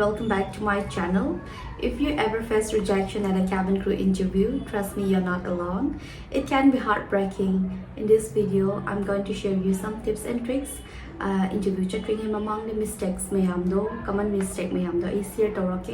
welcome back to my channel. If you ever face rejection at a cabin crew interview, trust me, you're not alone. It can be heartbreaking. In this video, I'm going to share you some tips and tricks. Interview chatting among the mistakes mayamdo, common mistake mayamdo is here to rock.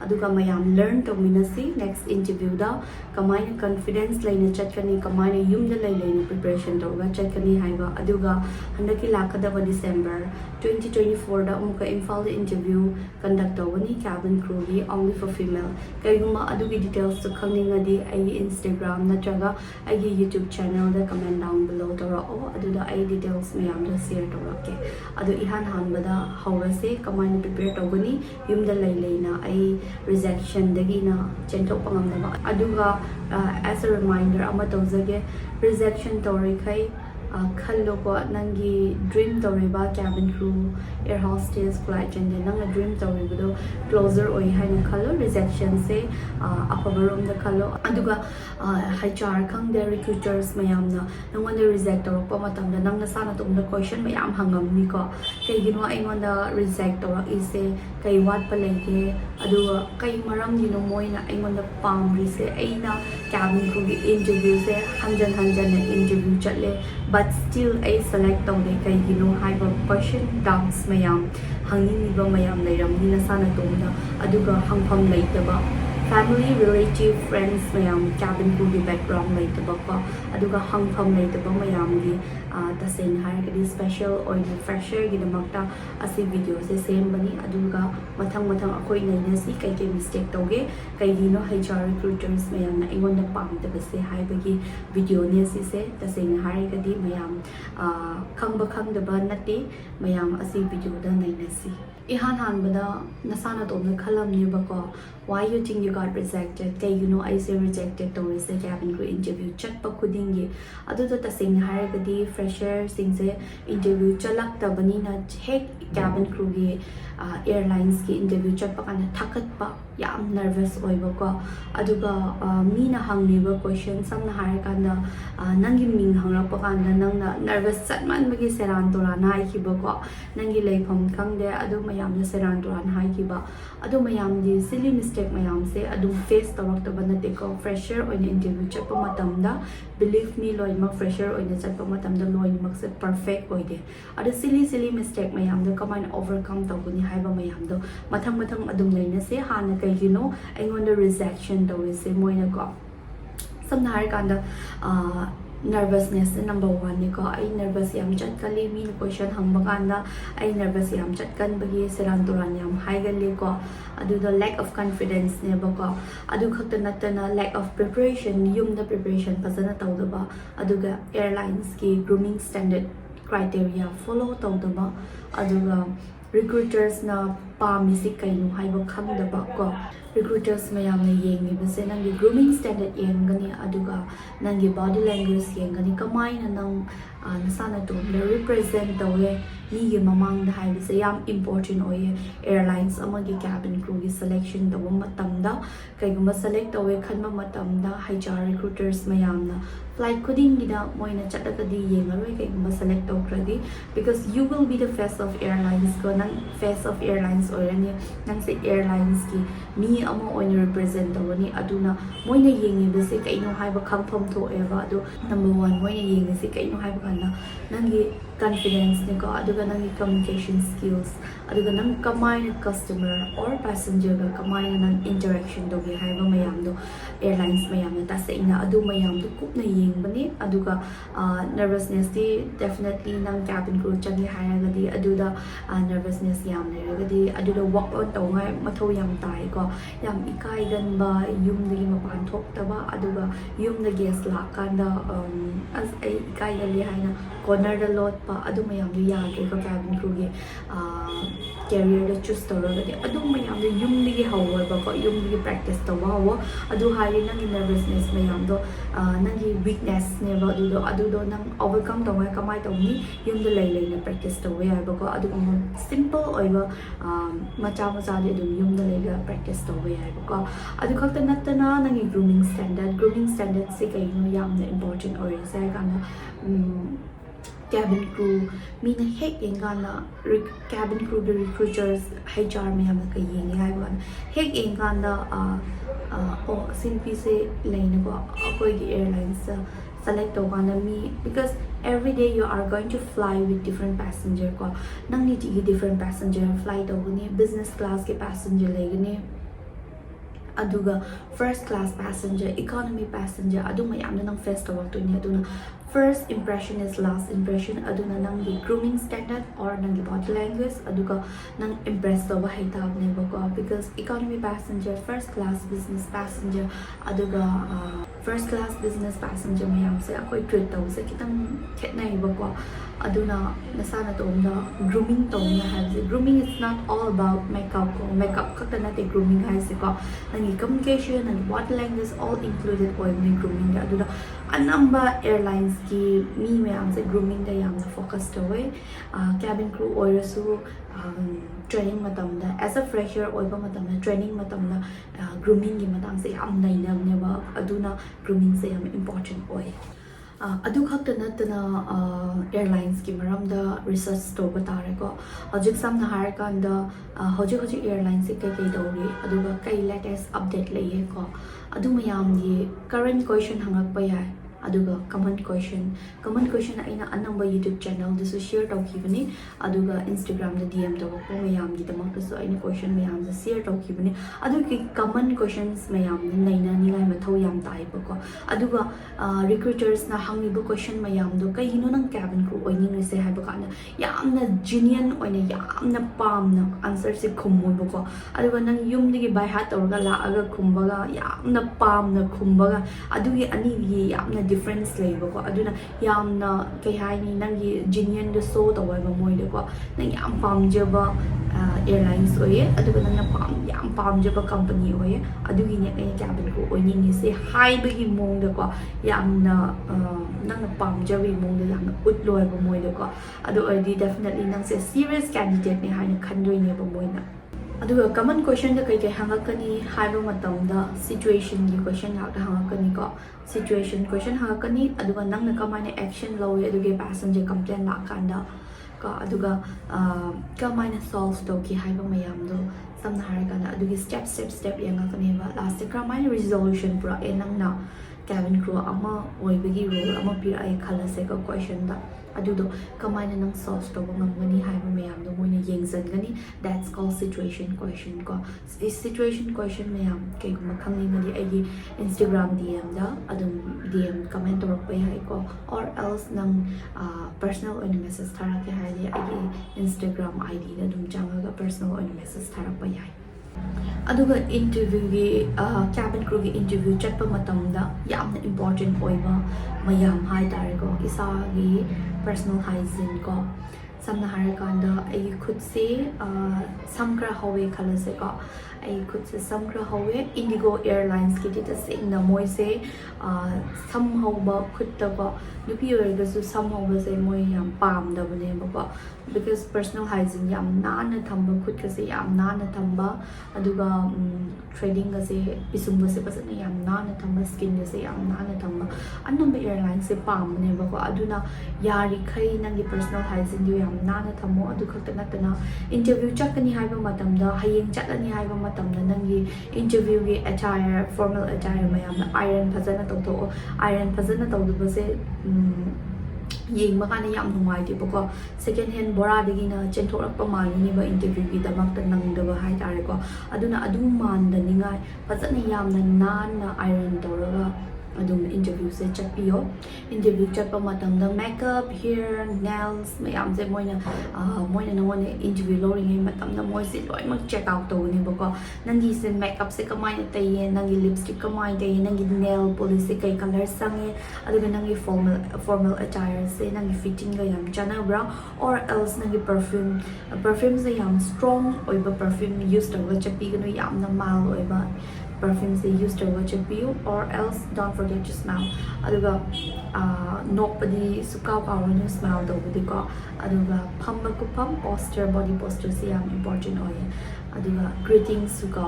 Aduga mayam learn to minasi next interview da kamai confidence line chatkani kamai yum the line preparation to chatkani haiba aduga handaki lakadava December 2024 da umuka infal interview conduct wani cabin crew only for female. Kayuma adugi details to khangingadi ai Instagram natraga ai YouTube channel da comment down below to ro aduda ai details mayam da share to rock. Ado ihan hanbada hawase kamay prepare togani yumda laylay ay rejection dagi na chentok pangamdama aduga as a reminder ama tawzage rejection tori kay khallo ko nangi dream tori ba cabin crew air hostess flight attendant nang dream tori budo closer oi haina khallo rejection se apabarom da khallo aduga HR khang the recruiters mayam na nang the reject tor ko matam da nang nasana tum da question mayam hangam ni ko kay ginwa ai da reject tor is kay wat pa lege aduga kay maram dino moy na ai da pam ri se ai na cabin crew gi interview se hanjan na interview chatle but still I select on the kay gino have a question doubts mayam hangin ni ba mayam layram ni nasana tumda aduga hangpham laitaba family relative friends mayam cabin crew background laitaba ko aduga hangpham laitaba mayam gi tasen haragadi special or fresher gi damakta asi video se same bani aduga mathang akoi naina si kay mistake toge kay gino HR recruiters mayam na ingon na pam ta se haibagi video ne si se tasen haragadi mayam khangba khangdaba nati mayam asi video da naina si ihan hanbada nasana tomna khalam ni ba ko why you think you got rejected kay I say rejected to is the cabin crew interview chat pa khuding gi adu to tasing haragadi fresher sing se interview chalak ta bani na hek cabin crew gi airlines ki interview chat pa kana thakat pa yam nervous oi ba ko aduga mi na hangni ba question sam na har kana nangi ming hangra pa kana nang na nervous chat man bagi seran tora na ai ki ba ko nangi leifam khang de adu mayam na seran tora na ai ki ba adu mayam di silly mistake mayam se adu face tawak ta banate ko fresher on interview chat pa matam da believe me loy mak fresher on chat pa matam da loy mak se perfect oi de adu silly mistake mayam da kaman overcome ta guni haiba mayam do mathang adum leina se hana kay aingon the rejection do is moi na ko samna har kanda nervousness number 1 ni ko ai nervous yam chat kali mi question hangba kanda ai nervous yam chat kan bagi seran turan yam hai gali ko adu the lack of confidence ne ba ko adu khakta natana lack of preparation yum the preparation pasana tawda ba aduga airlines ki grooming standard criteria follow tawda ba aduga recruiters na pamisi kainu haiba khangda ba ko recruiters mayam na yengi base nangi grooming standard yengani aduga nangi body language yengani kamai na nang nasana to represent the way ni gi mamang da haibase yam important oye airlines amagi cabin crew gi selection da matamda kaiguma select away khanma matamda HR recruiters mayam na flight coding gida moina chatagadi yengaroi kaiguma select okradi because you will be the face of airlines ko nang face of airlines orani nang se airlines ki mi amo oin represent dawani aduna moina yengi base kaino haiba khangpham tho eva adu number 1 moina yengi se kaino haiba kana nangi confidence ni ko aduga nangi communication skills aduga nang kamay customer or passenger ga kamay nang interaction do gi haiba mayam do airlines mayam ta sa ina adu mayam do kup na yeng bani aduga nervousness di definitely nang cabin crew changi haiga di aduda nervousness yam ne ga di aduda walk on to ngai matho yam tai ko yam ikai gan ba yum di mapan thok ta ba aduga yum na guest la kanda as ai ikai ga li haina corner the lot pa adu mayam du ya ke ko cabin crew ge career da choose to ro ga adu mayam du yum ni hawa ba ko yum ni practice to wa adu hari nang nervousness mayam do nang weakness ne ba adu do nang overcome to ga kamai to ni yum de lai na practice to ya ba ko adu simple oi ba macha de du yum de lai ga practice to ya ba ko adu khakta natana nang grooming standard se kai no yam na important oi sa ga cabin crew mina hek engana cabin crew the recruiters HR mayam ka yengi hai ban hek engana o simpi se line ko akoi gi airlines select ogana mi because every day you are going to fly with different passenger ko nang ni ti different passenger flight ogani business class ke passenger legani aduga first class passenger economy passenger adu mayamna nang face tawak to ni first impression is last impression aduna nang grooming standard or nang body language aduga nang impress tawa haitab ne ba because economy passenger first class business passenger aduga first class business passenger mayam se akoi treat taw se kitang khetnai ba aduna nasana to na grooming to na has grooming is not all about makeup khakta na te grooming hai se ko nang communication and body language all included oil grooming aduna anamba airlines ki mi mayam se grooming da yamna focus away cabin crew oirasu training matamda as a fresher oiba matamda training matamda grooming gi matang se yam naina ne ba aduna grooming se yam important oil adu khakta natana airlines ki maramda research to batare ko hojik samna har kanda hojik airlines se kai dawri aduga kai latest update leye ko adu mayam gi current question hangak pa yai aduga common question aina anamba YouTube channel this is share tawkibani aduga Instagram da DM to ko mayam gi tamak so aina question mayam da share tawkibani adugi common questions mayam naina ni lai mathau yam tai ba ko aduga recruiters na hangi bu question mayam do kai hino nang cabin crew oining se hai ba kana yamna genuine oina yamna pam na answer se khummo ba ko aduga nang yum digi by heart tawga la aga khumbaga yamna pam na khumbaga adugi ani gi yamna difference labor ko aduna yamna kai hai ni nangi genuine the so to wa moi de ko nang yam pamjaba airlines oye aduga nang yam pamjaba company oye adugi ne ai cabin ko oini ni se high bagi mong de ko yamna nang pamjabi mong de yamna utloi ba moi de ko adu adi definitely nang se serious candidate ne hai na khandoi ne ba moi na aduga common question da kai kai hangakani haiba matamda situation gi question ha hangakani ko situation question hangakani aduga nang na kamane action lawi aduga passenger complaint la kanda ko aduga kamane solve to ki haiba mayam do samna haragana aduga step yangakani ba last kamane resolution pro enang na cabin crew ama oibagi role ama pir ai khala se ko question da adudo kamana nang solve to ngamani haiba mayam do moina yengzan gani that's called situation question ko this situation question mayam kai kuma khangni mali ai Instagram DM da adum DM comment or pa hai ko or else nang personal on message thara ke hai ai Instagram ID da dum janga ga personal on message thara pa hai aduga interview gi cabin crew gi interview chatpa matamda yamna important oiba mayam hai tare ko isa gi personal hygiene ko samna harakanda I could say samkra howe khala se ko I could say samkra howe Indigo Airlines ki dita se na moi se somehow ba khutta ko nupi orga su somehow ba se moi yam pam da bane ba ko because personal hygiene yam na thamba khut ka se yam na thamba aduga trading ga se pisum ba se pasana yam na thamba skin ga se yam na thamba anamba airlines se pam ne ba ko aduna yari khai nangi personal hygiene du yam na thamo adu khakta natana interview chakani haiba matamda hayeng chatani haiba matamda nangi interview gi attire formal attire mayam na iron phajana to iron phajana to du ba se yeng ma kana yam nungai ti ba ko second hand bora digi na chenthok pa mani ni ba interview gi damak ta nang da ba hai tare ko aduna adu man da ningai phajana yam na na iron to adum interview se chatpiyo interview chatpa matangda makeup hair nails mayam se moina nangone interview loring hai matamda moi se loi mak check out to ni bako nangi se makeup se kamai na taye nangi lipstick kamai taye nangi nail polish se kai color sange aduga nangi formal attire se nangi fitting ga yam chana bra or else nangi perfume se yam strong oiba perfume use to ga chapi ganu yam na mal oiba perfumes they use to watch you or else don't forget to smell aduga nopadi suka power no smell do ko aduga pam posture body posture se yam important oil aduga greetings su ka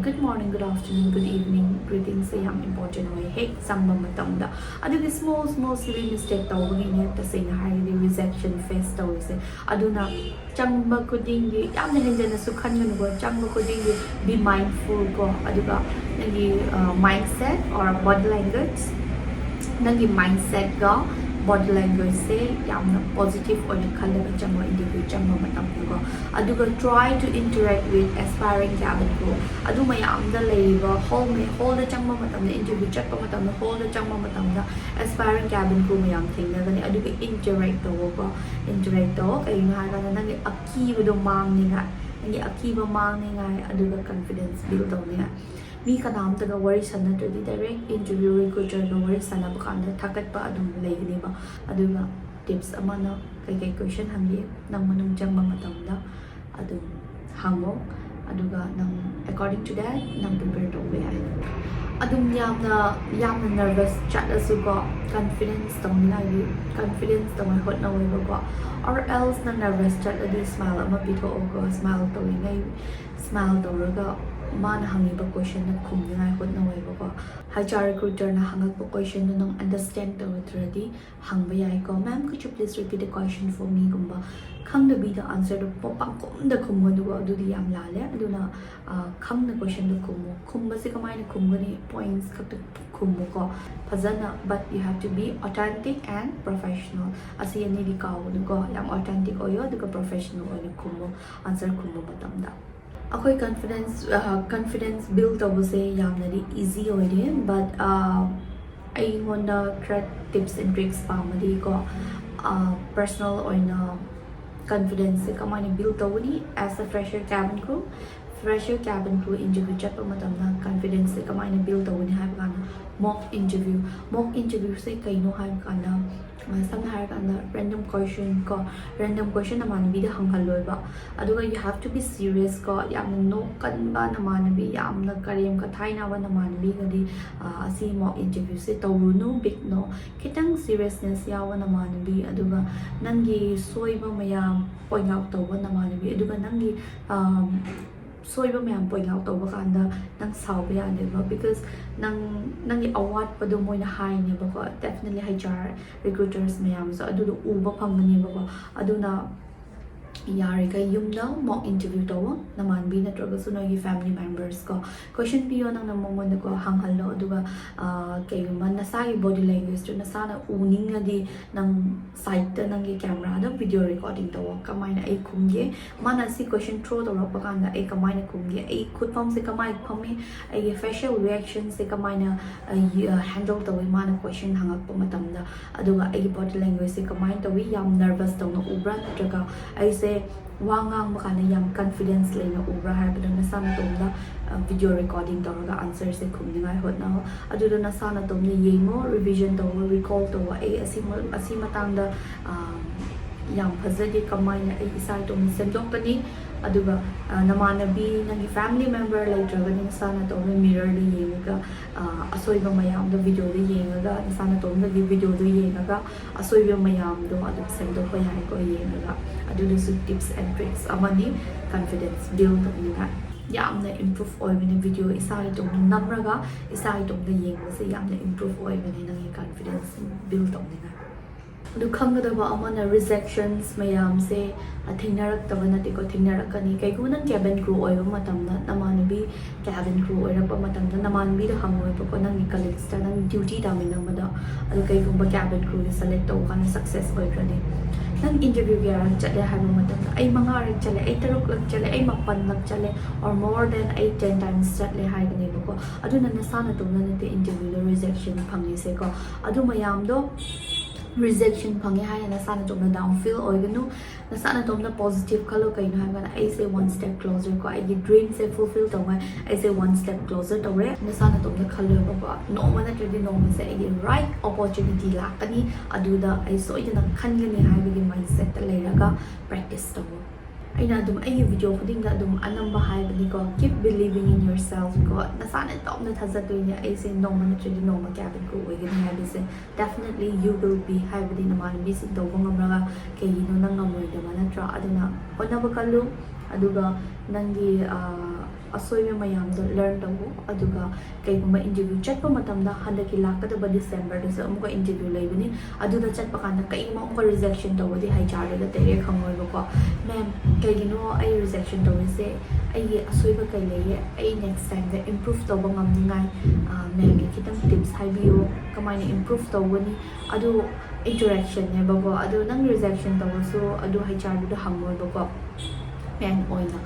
good morning, good afternoon, good evening. Greetings se yam important way hek sangma matamda aduga small silly mistake tawgi ne ta sing hairi rejection face tawise aduna changba kuding gi yamna henjana su khannu go changba kuding gi be mindful go aduga nangi mindset or body language nangi mindset ga body language se yamna positive or khalaga changwa individual changwa matamda go aduga try to interact with aspiring cabin crew adu mayamda leiba whole da changwa matamda interview chat pa matamda whole da changwa matamda aspiring cabin crew mayam thingna gani aduga interact to kay na ga nangi akiba do mang ni ga nangi akiba mang ni ga aduga confidence build on ni mi kanam taga wari sana to di direct interview recruiter ga wari sana bakanda thakat pa adum leigni ba aduga tips amana kay question hangi nang manung jangma matamda adum hango aduga nang according to that nang prepare to be adum yamna nervous chat asu go confidence tong na yu confidence tong hot na we go or else na nervous chat adi smile ama pitho go smile to ngai smile to ga man hangi ba question na khum ngai hot na we go HR recruiter na hangak po question no nang understand to already hang ba yai ko ma'am could you please repeat the question for me gumba khang da bi the answer do po pang kom da khum go do adu di yam la le aduna khang na question do khum ba se kamai na khum ni points khak khum ko phajana but you have to be authentic and professional asi ani di ka go yam authentic oyo du professional oyo khum answer khum matam da akhoi confidence build up say yamna di easy oide but I wanda tips and tricks pa madi ko personal or na confidence se kamani build up ni as a fresher cabin crew interview chat pa matamna confidence se kamani build up ni ha kana mock interview se kaino ha kana samna har kana random question naman bi da hanghalloi ba aduga you have to be serious ko yamna no kan ba naman bi yamna karem ka thaina ba naman bi gadi asi mock interview se tawunu big no kitang seriousness yawa naman bi aduga nangi soiba mayam point out tawa naman bi aduga nangi soiba mayam point out tawa kanda nang saw ya ba because nang award pa do mo na high ni ba ko definitely HR recruiters mayam so adu uba phangani ba ko aduna yari kay yumna mock interview tawo naman bi na traga suno gi family members ko question piyo nang namomon ko hanghallo aduga kay man nasai body language to nasana uning na di nang site ta nang camera da video recording tawo kamay na ay kumge mana si question throw to pa kanda ay kamay na kumge ay khutpam se kamay khame ay facial reaction se kamay na handle tawo mana question hangak pa matamda aduga ay body language se kamay tawi yam nervous taw na ubra traga ay se wangang makana yam confidence lay na ubra har pa na sana tong video recording tawga answer se khumni ngai hot na adu na sana tong ni yengo revision taw recall taw ay asi matang da yam phazadi kamai na ay isai tong sendok pani aduga namanabi nang family member later ganin sana to mirror li yenga asoi ba mayam do video li yenga sana to nag video do yenga asoi ba mayam do adu sendo pa yai ko yenga adu su tips and tricks amani confidence build ni na yamna improve oy mini video isai to namraga isai to the yenga se yamna improve oy mini nang confidence build on ni na du khangdaba amana rejections mayam se thingnarak tabana tiko thingnarakani kai gunan cabin crew oiba matamna namanabi cabin crew oirapa matamna namanbi da hangoi pa nang colleagues ta nang duty tamina mada al kai gumba cabin crew select to kana success oikrani nang interview ga chale hanu matamna ai manga rak chale ai taruk lak chale ai mapan lak chale or more than 8-10 times chale hai gani ko aduna nasana to na te interview rejection phangi se ko adu mayam do rejection phangi hai na sana tom na down feel oiganu na sana tom na positive khalo kai na ga I say one step closer ko I dream se fulfill to my I say one step closer to re na sana tom na khalo ko no man na tredi no man se I right opportunity la kani adu da I so ina khan gani hai bi mindset ta le raga practice to aina dum ay video khuding da dum anamba hai bani ko keep believing in yourself ko nasana tom na thazatu ni I say no man tredi no ma cabin ko we gani hai se definitely you will be hai bani naman bi sig do ngam raga kay no nang ngamoy da man tra aduna onaba kalu aduga nangi asoibe mayamda learn tawo aduga kaiguma interview chatpa matamda handaki lakadaba December da sa amuka interview laibani aduda chatpa kana kaiguma amuka rejection tawadi HR da tere khangoi bako ma'am kaigino ai rejection tawise ai asoiba kai leye ai next time da improve tawa ngamningai ma'am ki kitang tips haibiyo kamaina improve tawani adu interaction ne bako adu nang rejection tawaso adu HR da hangoi bako ma'am oina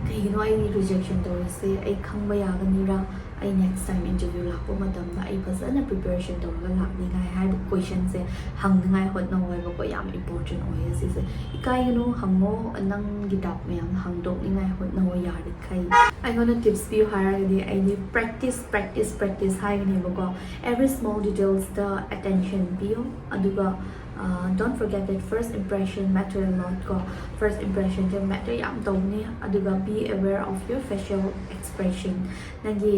kaigino ai rejection tawise ai khangba yaganira ai next time interview lakpo matamda ai fazana preparation tawga lakningai haiba question se hangngai hotna hoi bako yam important oye sise ikaigino hango nang gitap mayam hangdok ningai hotna hoi yari kai I gonna tips biyo haragadi ai ni practice haigani bako every small details the attention biyo aduga don't forget that first impression matter a lot ko first impression jo matter yam tawni aduga be aware of your facial expression nangi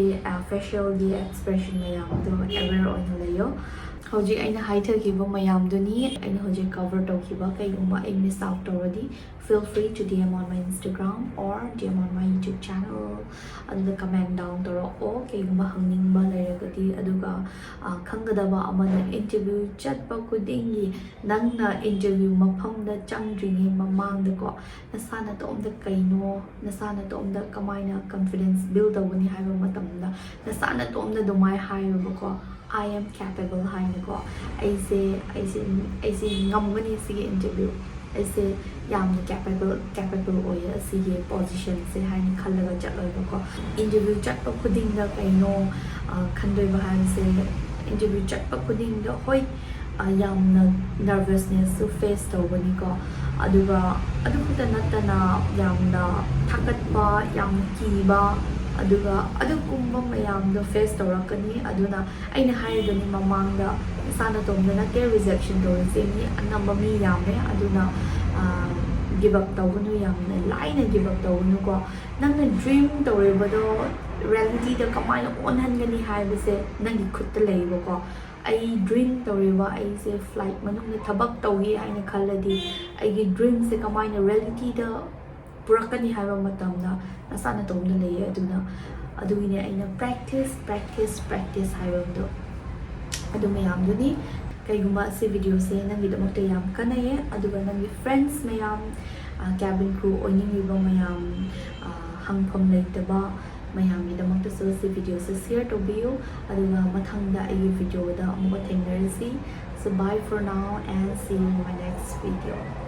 facial the expression mayam do aware oina layo hoji aina haithakhiba mayam duni aina hoji cover tawkhiba kaiguma I miss out already feel free to DM on my Instagram or DM on my YouTube channel and comment down toro o kaiguma hangningba lairagadi aduga khangadaba amana interview chatpa kudingi nangna interview mafamda changdringi mamangda ko nasana tomda kaino nasana tomda kamaina confidence build awani haiba matamda nasana tomda dumai haiba ko I am capable haina ko I say ngamgani si interview I say yamna capable oya si position se haina khalaga chatloy ko interview chatpa kudingda kaino khandoi ba han se interview chatpa kudingda hoi yamna nervousness su face tawani ko aduga adukuta natana yamna thakatpa yamna kiba aduga adugumba mayamdo face tawrakani aduna aina haidani mamangda sana tomda nate rejection tawse mi anamba mi yame aduna give up tawunu yamna line give up tawunu ko nangna dream tawrebado reality da kamaina onhangani haibase nangi khutta leibo ko ai dream tawreba ai se flight manungna thabak tawgi aina khalladi ai dream se kamaina reality da purakani haiba matamna nasana tomda leye aduna adugine aina practice haibamdo adu mayam duni kaiguma si video se nangi damakta yam kanaye aduga nangi friends mayam cabin crew oiningiba mayam hangpham leitaba mayam gi damakta so si video se share tobiyo aduga mathangda ai video da amuga thengnarasi so bye for now and see you in my next video.